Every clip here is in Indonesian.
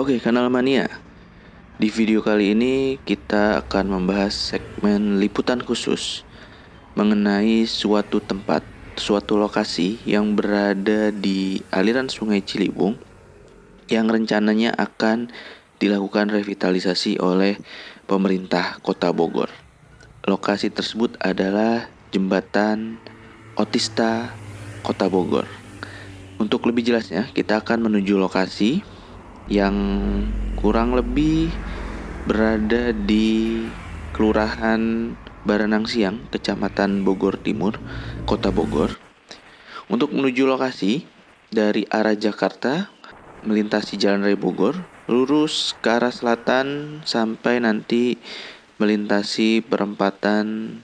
Oke, Kanal Mania. Di video kali ini kita akan membahas segmen liputan khusus mengenai suatu tempat, suatu lokasi yang berada di aliran Sungai Ciliwung yang rencananya akan dilakukan revitalisasi oleh pemerintah Kota Bogor. Lokasi tersebut adalah Jembatan Otista Kota Bogor. Untuk lebih jelasnya, kita akan menuju lokasi yang kurang lebih berada di Kelurahan Baranang Siang, Kecamatan Bogor Timur, Kota Bogor. Untuk menuju lokasi, dari arah Jakarta, melintasi Jalan Raya Bogor, lurus ke arah selatan sampai nanti melintasi perempatan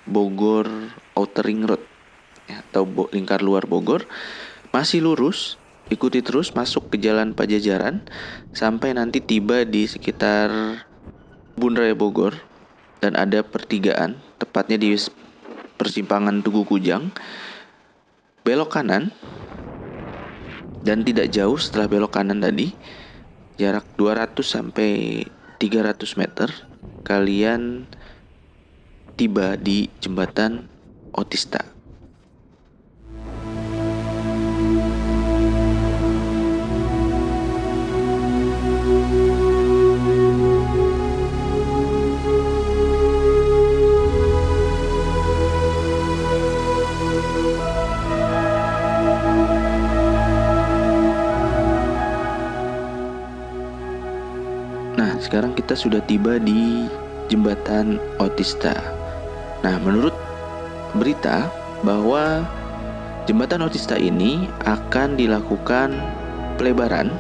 Bogor Outer Ring Road atau lingkar luar Bogor. Masih lurus, ikuti terus masuk ke Jalan Pajajaran sampai nanti tiba di sekitar Kebun Raya Bogor dan ada pertigaan, tepatnya di persimpangan Tugu Kujang. Belok kanan dan tidak jauh setelah belok kanan tadi, jarak 200 sampai 300 meter, kalian tiba di Jembatan Otista. Nah, sekarang kita sudah tiba di Jembatan Otista. Nah, menurut berita bahwa Jembatan Otista ini akan dilakukan pelebaran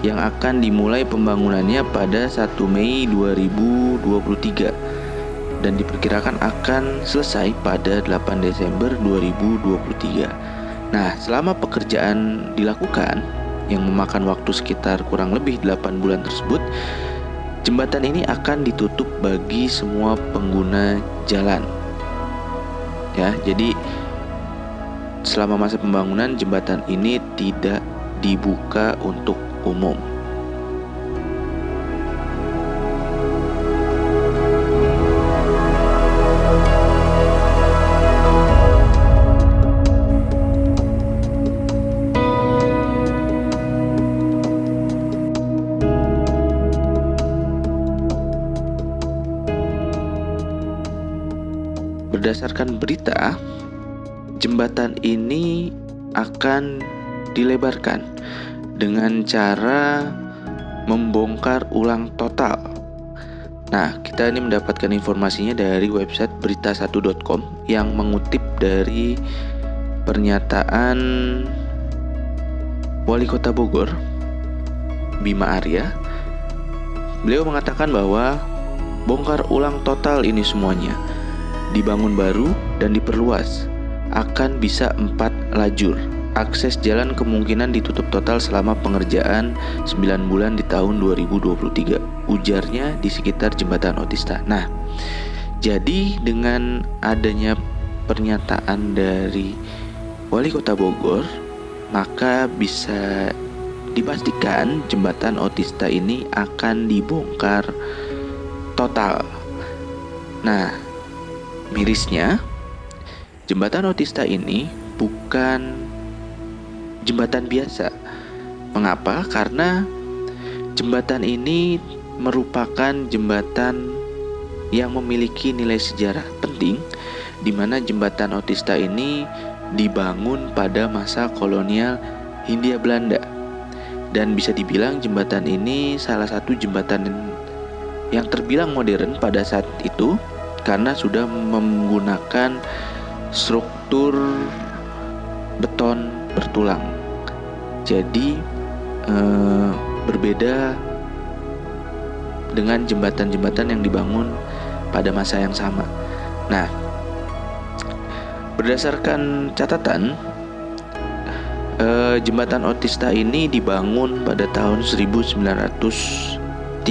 yang akan dimulai pembangunannya pada 1 Mei 2023 dan diperkirakan akan selesai pada 8 Desember 2023. Nah, selama pekerjaan dilakukan yang memakan waktu sekitar kurang lebih 8 bulan tersebut, jembatan ini akan ditutup bagi semua pengguna jalan. Ya, jadi selama masa pembangunan jembatan ini tidak dibuka untuk umum. Berdasarkan berita, jembatan ini akan dilebarkan dengan cara membongkar ulang total. Nah, kita ini mendapatkan informasinya dari website berita1.com yang mengutip dari pernyataan Wali Kota Bogor, Bima Arya. Beliau mengatakan bahwa bongkar ulang total ini semuanya dibangun baru dan diperluas, akan bisa 4 lajur. Akses jalan kemungkinan ditutup total selama pengerjaan 9 bulan di tahun 2023, ujarnya di sekitar Jembatan Otista. Nah, jadi dengan adanya pernyataan dari Wali Kota Bogor, maka bisa dipastikan Jembatan Otista ini akan dibongkar total. Nah, mirisnya, Jembatan Otista ini bukan jembatan biasa. Mengapa? Karena jembatan ini merupakan jembatan yang memiliki nilai sejarah penting, di mana Jembatan Otista ini dibangun pada masa kolonial Hindia Belanda. Dan bisa dibilang jembatan ini salah satu jembatan yang terbilang modern pada saat itu, karena sudah menggunakan struktur beton bertulang. Jadi berbeda dengan jembatan-jembatan yang dibangun pada masa yang sama. Nah, berdasarkan catatan, Jembatan Otista ini dibangun pada tahun 1930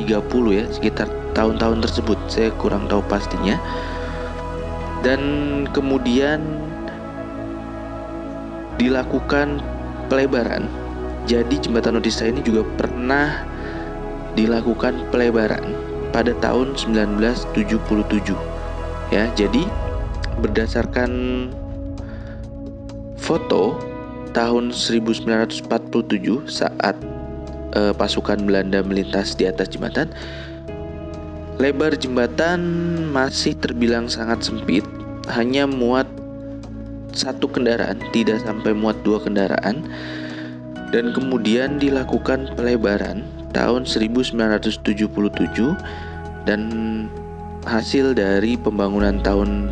ya, sekitar tahun-tahun tersebut, saya kurang tahu pastinya. Dan kemudian dilakukan pelebaran Jadi jembatan Otista ini juga pernah dilakukan pelebaran pada tahun 1977. Ya, jadi berdasarkan foto tahun 1947 saat pasukan Belanda melintas di atas jembatan, lebar jembatan masih terbilang sangat sempit, hanya muat satu kendaraan, tidak sampai muat dua kendaraan. Dan kemudian dilakukan pelebaran tahun 1977, dan hasil dari pembangunan tahun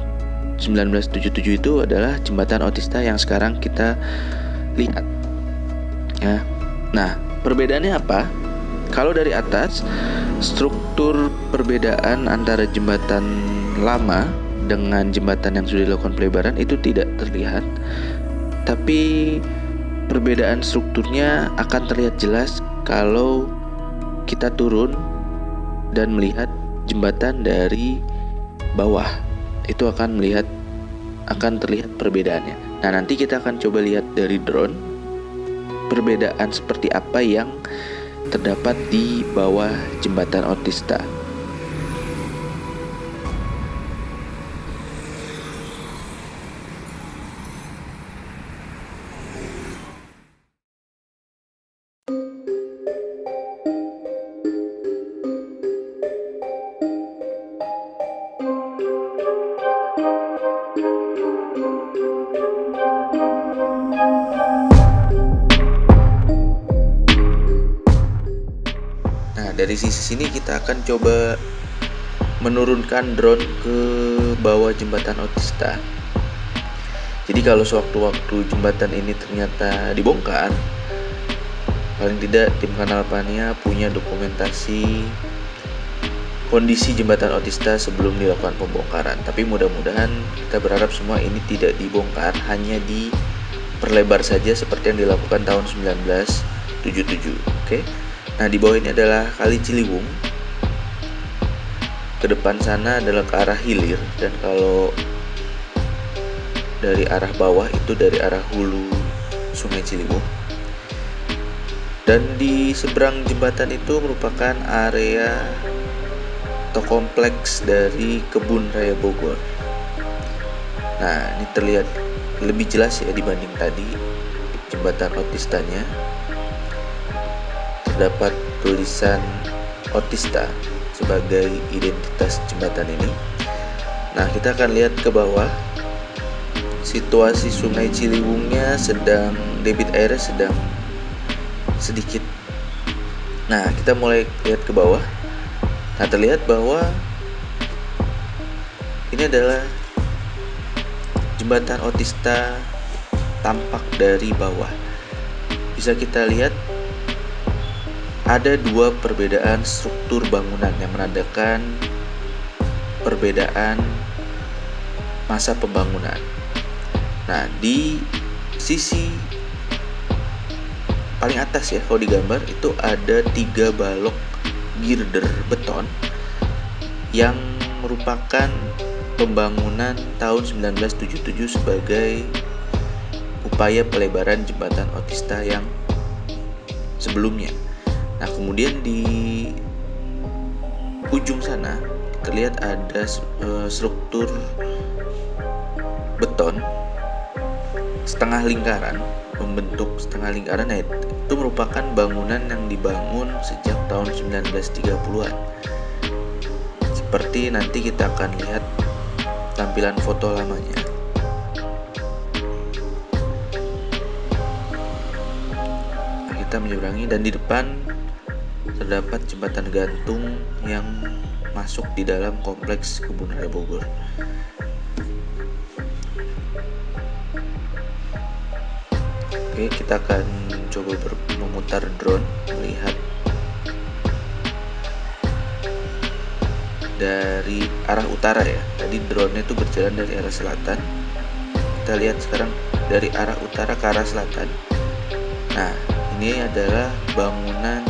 1977 itu adalah jembatan Otista yang sekarang kita lihat. Ya. Nah, perbedaannya apa? Kalau dari atas, struktur perbedaan antara jembatan lama dengan jembatan yang sudah dilakukan pelebaran itu tidak terlihat. Tapi perbedaan strukturnya akan terlihat jelas kalau kita turun dan melihat jembatan dari bawah. Itu akan terlihat perbedaannya. Nah, nanti kita akan coba lihat dari drone perbedaan seperti apa yang terdapat di bawah jembatan Otista. Dari sisi sini kita akan coba menurunkan drone ke bawah jembatan Otista. Jadi kalau sewaktu-waktu jembatan ini ternyata dibongkar, paling tidak tim Kanal Pania punya dokumentasi kondisi jembatan Otista sebelum dilakukan pembongkaran. Tapi mudah-mudahan kita berharap semua ini tidak dibongkar, hanya diperlebar saja seperti yang dilakukan tahun 1977. Oke. Nah, di bawah ini adalah Kali Ciliwung. Ke depan sana adalah ke arah hilir, dan kalau dari arah bawah itu dari arah hulu Sungai Ciliwung. Dan di seberang jembatan itu merupakan area atau kompleks dari Kebun Raya Bogor. Nah, ini terlihat lebih jelas ya dibanding tadi jembatan Otistanya. Terdapat tulisan Otista sebagai identitas jembatan ini. Nah, kita akan lihat ke bawah. Situasi Sungai Ciliwungnya debit airnya sedang sedikit. Nah, kita mulai lihat ke bawah. Nah, terlihat bahwa ini adalah jembatan Otista tampak dari bawah. Bisa kita lihat ada dua perbedaan struktur bangunan yang menandakan perbedaan masa pembangunan. Nah, di sisi paling atas ya, kalau digambar itu ada 3 balok girder beton yang merupakan pembangunan tahun 1977 sebagai upaya pelebaran jembatan Otista yang sebelumnya. Nah, kemudian di ujung sana terlihat ada struktur beton setengah lingkaran, membentuk setengah lingkaran. Nah, itu merupakan bangunan yang dibangun sejak tahun 1930-an. Seperti nanti kita akan lihat tampilan foto lamanya. Nah, kita menyeberangi, dan di depan terdapat jembatan gantung yang masuk di dalam kompleks Kebun Raya Bogor. Oke, kita akan coba memutar drone melihat dari arah utara ya. Tadi drone-nya itu berjalan dari arah selatan. Kita lihat sekarang dari arah utara ke arah selatan. Nah, ini adalah bangunan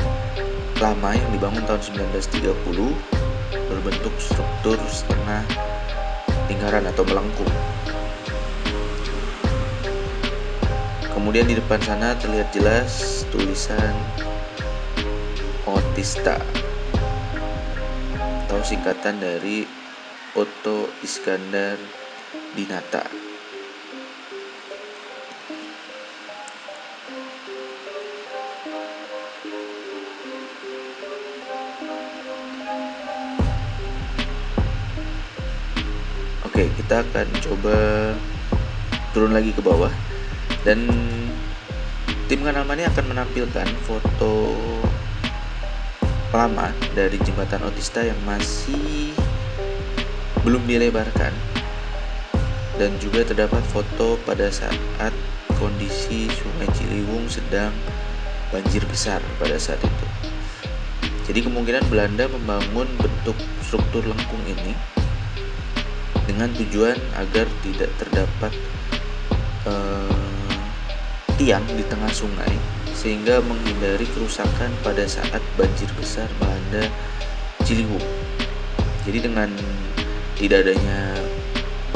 lama yang dibangun tahun 1930, berbentuk struktur setengah lingkaran atau melengkung. Kemudian di depan sana terlihat jelas tulisan Otista atau singkatan dari Otto Iskandar Dinata. Oke, kita akan coba turun lagi ke bawah dan tim Kanal Mania akan menampilkan foto lama dari jembatan Otista yang masih belum dilebarkan, dan juga terdapat foto pada saat kondisi Sungai Ciliwung sedang banjir besar pada saat itu. Jadi kemungkinan Belanda membangun bentuk struktur lengkung ini dengan tujuan agar tidak terdapat tiang di tengah sungai, sehingga menghindari kerusakan pada saat banjir besar melanda Ciliwung. Jadi dengan tidak adanya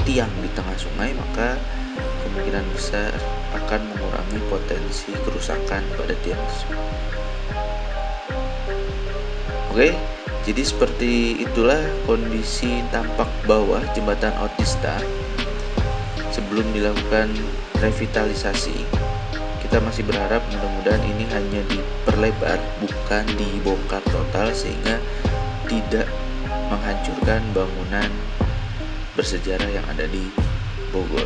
tiang di tengah sungai, maka kemungkinan besar akan mengurangi potensi kerusakan pada tiang tersebut. Oke, jadi seperti itulah kondisi tampak bawah jembatan Otista sebelum dilakukan revitalisasi. Kita masih berharap mudah-mudahan ini hanya diperlebar, bukan dibongkar total, sehingga tidak menghancurkan bangunan bersejarah yang ada di Bogor.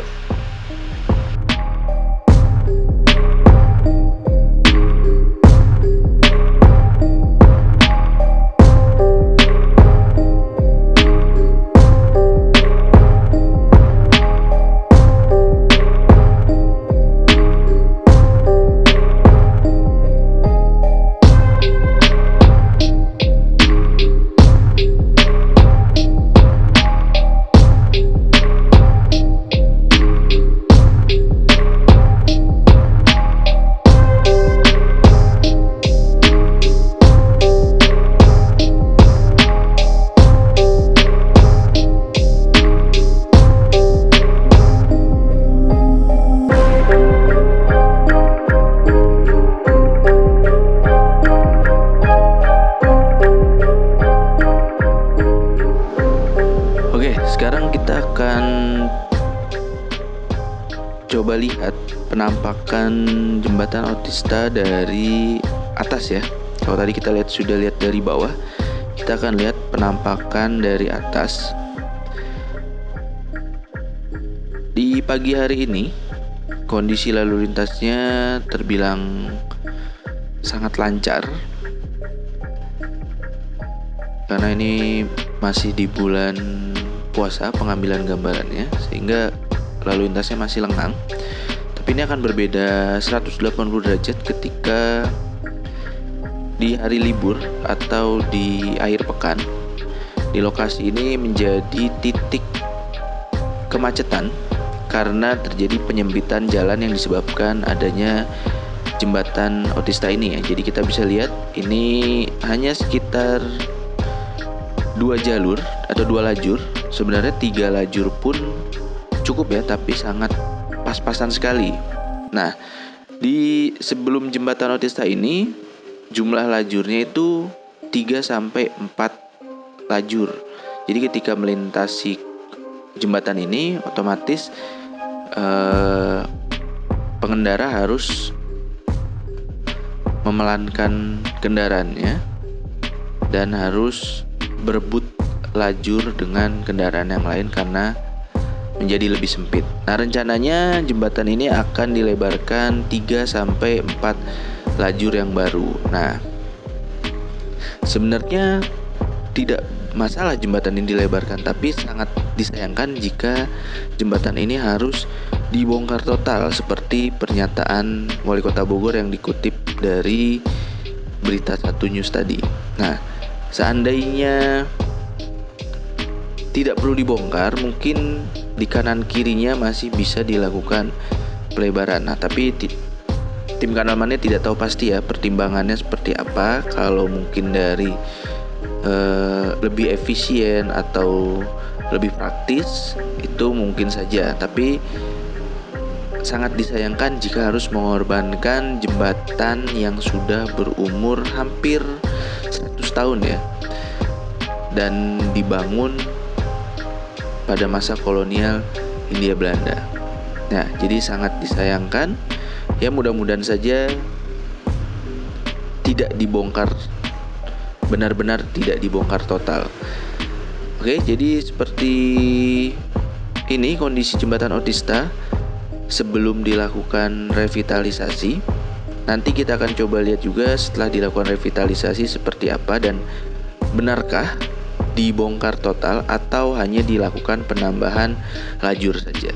Sekarang kita akan coba lihat penampakan jembatan Otista dari atas ya. Kalau tadi kita sudah lihat dari bawah, kita akan lihat penampakan dari atas. Di pagi hari ini, kondisi lalu lintasnya terbilang sangat lancar, karena ini masih di bulan puasa pengambilan gambarannya, sehingga lalu lintasnya masih lengang. Tapi ini akan berbeda 180 derajat ketika di hari libur atau di akhir pekan. Di lokasi ini menjadi titik kemacetan karena terjadi penyempitan jalan yang disebabkan adanya jembatan Otista ini ya. Jadi kita bisa lihat ini hanya sekitar 2 jalur atau 2 lajur. Sebenarnya 3 lajur pun cukup ya, tapi sangat pas-pasan sekali. Nah, di sebelum jembatan Otista ini jumlah lajurnya itu 3-4 lajur. Jadi ketika melintasi jembatan ini otomatis pengendara harus memelankan kendaraannya dan harus berebut lajur dengan kendaraan yang lain karena menjadi lebih sempit. Nah, rencananya jembatan ini akan dilebarkan 3-4 lajur yang baru. Nah, sebenarnya tidak masalah jembatan ini dilebarkan, tapi sangat disayangkan jika jembatan ini harus dibongkar total seperti pernyataan Wali Kota Bogor yang dikutip dari Berita 1 News tadi. Nah, seandainya tidak perlu dibongkar, mungkin di kanan kirinya masih bisa dilakukan pelebaran. Nah, tapi tim Kanal Mania tidak tahu pasti ya pertimbangannya seperti apa. Kalau mungkin dari lebih efisien atau lebih praktis, itu mungkin saja. Tapi sangat disayangkan jika harus mengorbankan jembatan yang sudah berumur hampir 100 tahun ya, dan dibangun pada masa kolonial Hindia Belanda. Nah, jadi sangat disayangkan. Ya, mudah-mudahan saja tidak dibongkar, benar-benar tidak dibongkar total. Oke, jadi seperti ini kondisi jembatan Otista sebelum dilakukan revitalisasi. Nanti kita akan coba lihat juga setelah dilakukan revitalisasi seperti apa, dan benarkah dibongkar total atau hanya dilakukan penambahan lajur saja.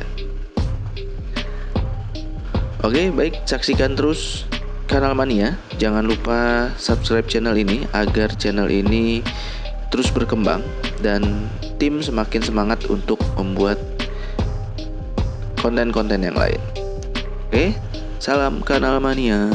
Oke, baik, saksikan terus Kanal Mania. Jangan lupa subscribe channel ini agar channel ini terus berkembang dan tim semakin semangat untuk membuat konten-konten yang lain. Oke, salam Kanal Mania.